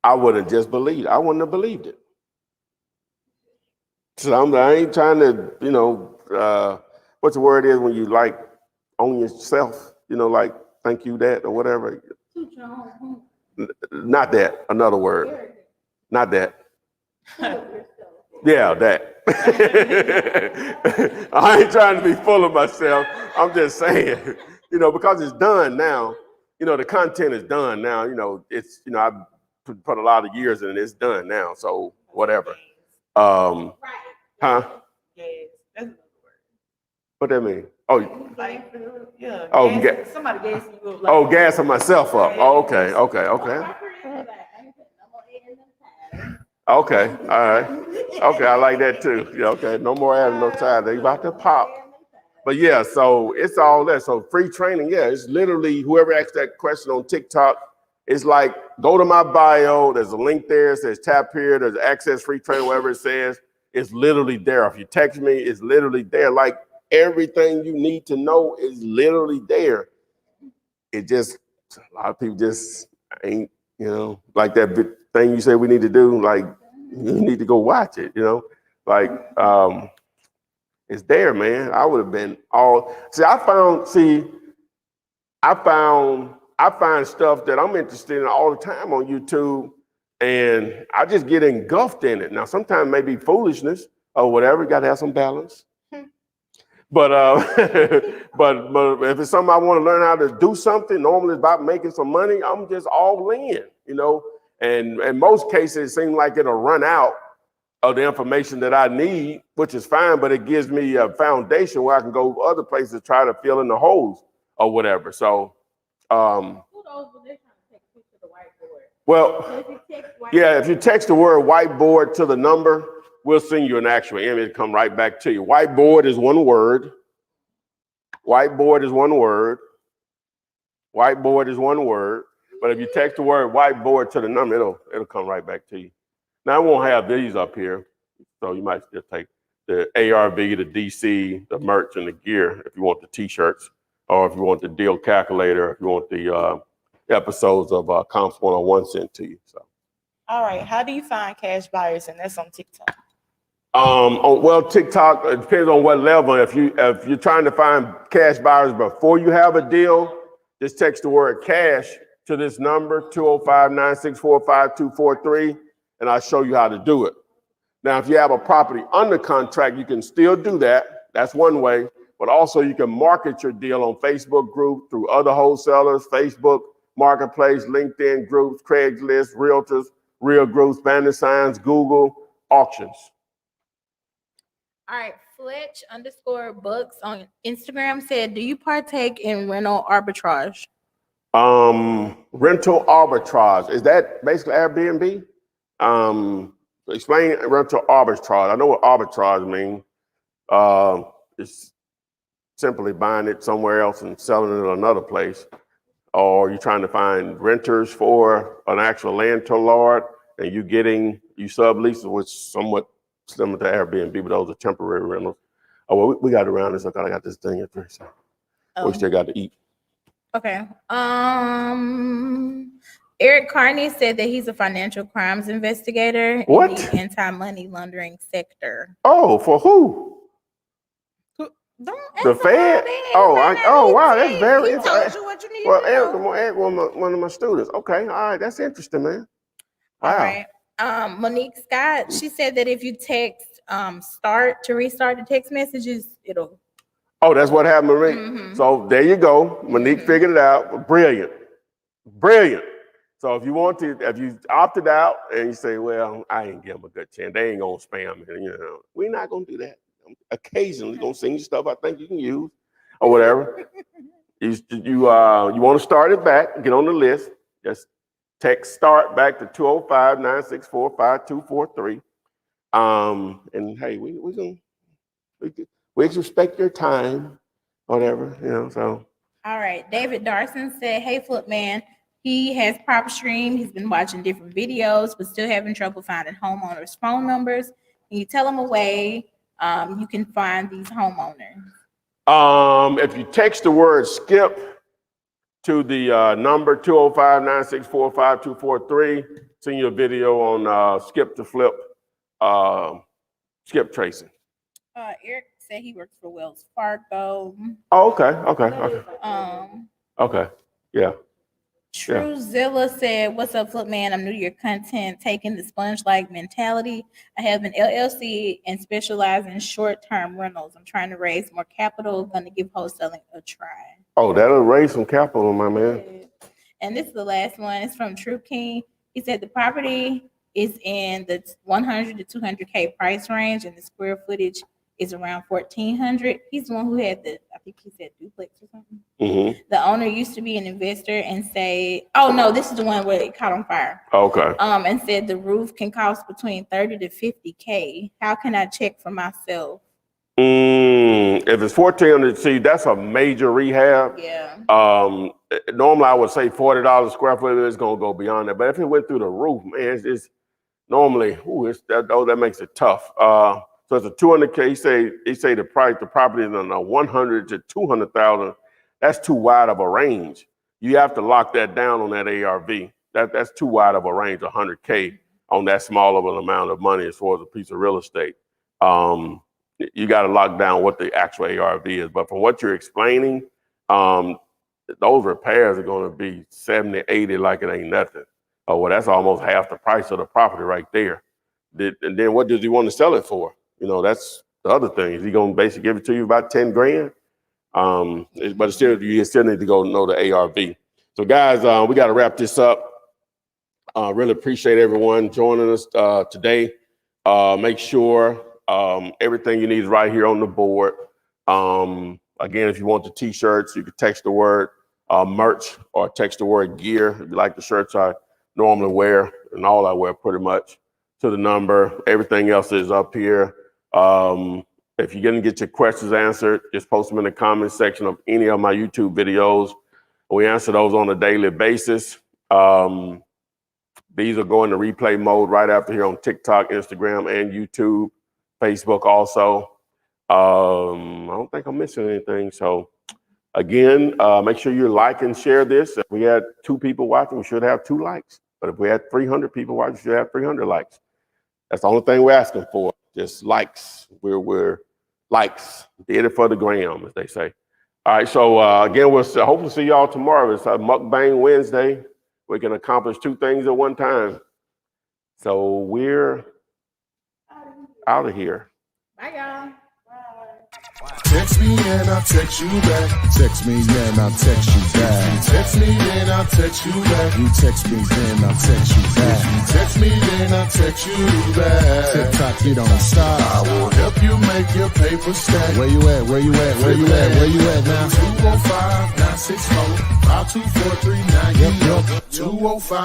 I wouldn't just believe. I wouldn't have believed it. So I ain't trying to, what's the word is when you like own yourself, like thank you that or whatever. Not that, another word. Not that. Yeah, that. I ain't trying to be full of myself. I'm just saying, because it's done now, the content is done now, it's, I've put a lot of years in it, it's done now. So whatever. Huh? Yes, that's another word. What that mean? Oh, like, yeah. Oh, somebody gassing you up. Like, gassing myself up. Oh, okay. Okay, all right. Okay, I like that too. Yeah, okay, no more adding no time. They about to pop. But yeah, so it's all that. So free training, yeah, it's literally whoever asked that question on TikTok, it's like go to my bio, there's a link there, it says tap here, there's access free training, whatever it says. It's literally there. If you text me, it's literally there. Like everything you need to know is literally there. It just, a lot of people just ain't, like that thing you say we need to do, like you need to go watch it, like it's there, man. I would have been I find stuff that I'm interested in all the time on YouTube, and I just get engulfed in it. Now, sometimes maybe foolishness or whatever, you got to have some balance. But but if it's something I want to learn how to do something, normally it's about making some money, I'm just all in, And in most cases, it seems like it'll run out of the information that I need, which is fine, but it gives me a foundation where I can go other places to try to fill in the holes or whatever. So, well, yeah, if you text the word whiteboard to the number, we'll send you an actual image, come right back to you. Whiteboard is one word. Whiteboard is one word. Whiteboard is one word. But if you text the word whiteboard to the number, it'll come right back to you. Now, I won't have these up here, so you might just take the ARV, the DC, the merch, and the gear if you want the T-shirts, or if you want the deal calculator, if you want the episodes of Comps 101 sent to you. So. All right. How do you find cash buyers? And that's on TikTok. Well, TikTok, it depends on what level. If you're trying to find cash buyers before you have a deal, just text the word cash to this number, 205-964-5243, and I'll show you how to do it. Now, if you have a property under contract, you can still do that. That's one way. But also you can market your deal on Facebook group through other wholesalers, Facebook Marketplace, LinkedIn groups, Craigslist, Realtors, Real Groups, Banner Signs, Google, auctions. All right, Fletch_Books on Instagram said, do you partake in rental arbitrage? Rental arbitrage, is that basically Airbnb? Explain rental arbitrage. I know what arbitrage means. It's simply buying it somewhere else and selling it at another place, or you're trying to find renters for an actual landlord and you subleases, which is somewhat similar to Airbnb, but those are temporary rentals. Oh, well, we got around this. I got this thing at 3, so we still got to eat. Okay. Eric Carney said that he's a financial crimes investigator What? in the anti-money laundering sector. Oh, for who? Don't The ask Fed? about that. Oh, wow, that's very He told interesting. you what you need Well, to know. Eric, one of my students. Okay, all right, that's interesting, man. Wow. All right. Monique Scott, she said that if you text start to restart the text messages, it'll. Oh, that's what happened, Marie. Mhm. So there you go. Monique figured it out. Brilliant. So if you opted out and you say, well, I ain't give them a good chance, they ain't gonna spam me, we're not gonna do that. Occasionally gonna send you stuff I think you can use or whatever. You want to start it back, get on the list, just text start back to 205-964-5243. And hey, we respect your time, whatever, so. All right. David Darson said, hey, Flip Man, he has PropStream. He's been watching different videos, but still having trouble finding homeowners' phone numbers. Can you tell him a way you can find these homeowners? If you text the word skip to the number 205-964-5243, send you a video on skip to flip, skip tracing. Eric said he works for Wells Fargo. Oh, okay. Okay, yeah. Truzilla said, what's up, Flip Man? I'm new to your content, taking the sponge-like mentality. I have an LLC and specialize in short-term rentals. I'm trying to raise more capital. Going to give wholesaling a try. Oh, that'll raise some capital, my man. And this is the last one. It's from True King. He said the property is in the 100 to 200K price range, and the square footage is around 1,400. He's the one who had I think he said duplex or something. Mm-hmm. The owner used to be an investor and say, oh no, this is the one where it caught on fire. Okay. And said the roof can cost between 30 to 50K. How can I check for myself? If it's 1,400, see, that's a major rehab. Yeah. Normally I would say $40 a square foot. It's gonna go beyond that. But if it went through the roof, man, it's normally that makes it tough. So it's a 200K. He say the property is on a 100 to 200,000. That's too wide of a range. You have to lock that down on that ARV. That's too wide of a range, 100K on that small of an amount of money as far as a piece of real estate. You got to lock down what the actual ARV is. But from what you're explaining, those repairs are going to be 70, 80 like it ain't nothing. Oh, well, that's almost half the price of the property right there. And then what does he want to sell it for? That's the other thing. Is he going to basically give it to you about 10 grand? But you still need to go know the ARV. So guys, we got to wrap this up. Really appreciate everyone joining us today. Make sure everything you need is right here on the board. Again, if you want the t-shirts, you can text the word merch or text the word gear. If you like the shirts I normally wear and all I wear pretty much to the number. Everything else is up here. If you're going to get your questions answered, just post them in the comment section of any of my YouTube videos. We answer those on a daily basis. These are going to replay mode right after here on TikTok, Instagram, and YouTube, Facebook also. I don't think I'm missing anything. So again, make sure you like and share this. If we had 2 people watching, we should have 2 likes. But if we had 300 people watching, we should have 300 likes. That's the only thing we're asking for. Just likes. We're likes. Did it for the gram, as they say. All right. So again, we'll hopefully see y'all tomorrow. It's a Mukbang Wednesday. We can accomplish 2 things at one time. So we're out of here. Bye, y'all. Text me and I'll text you back. Text me, yeah, and I'll text you back. Text me and I'll text you back. You text me, then I'll text you back. Text me then I'll text you back. TikTok, you don't stop. I will help you make your paper stack. Where you at? Where you at? Where you at? Where you at now? 205-964-5243. Now you know 205.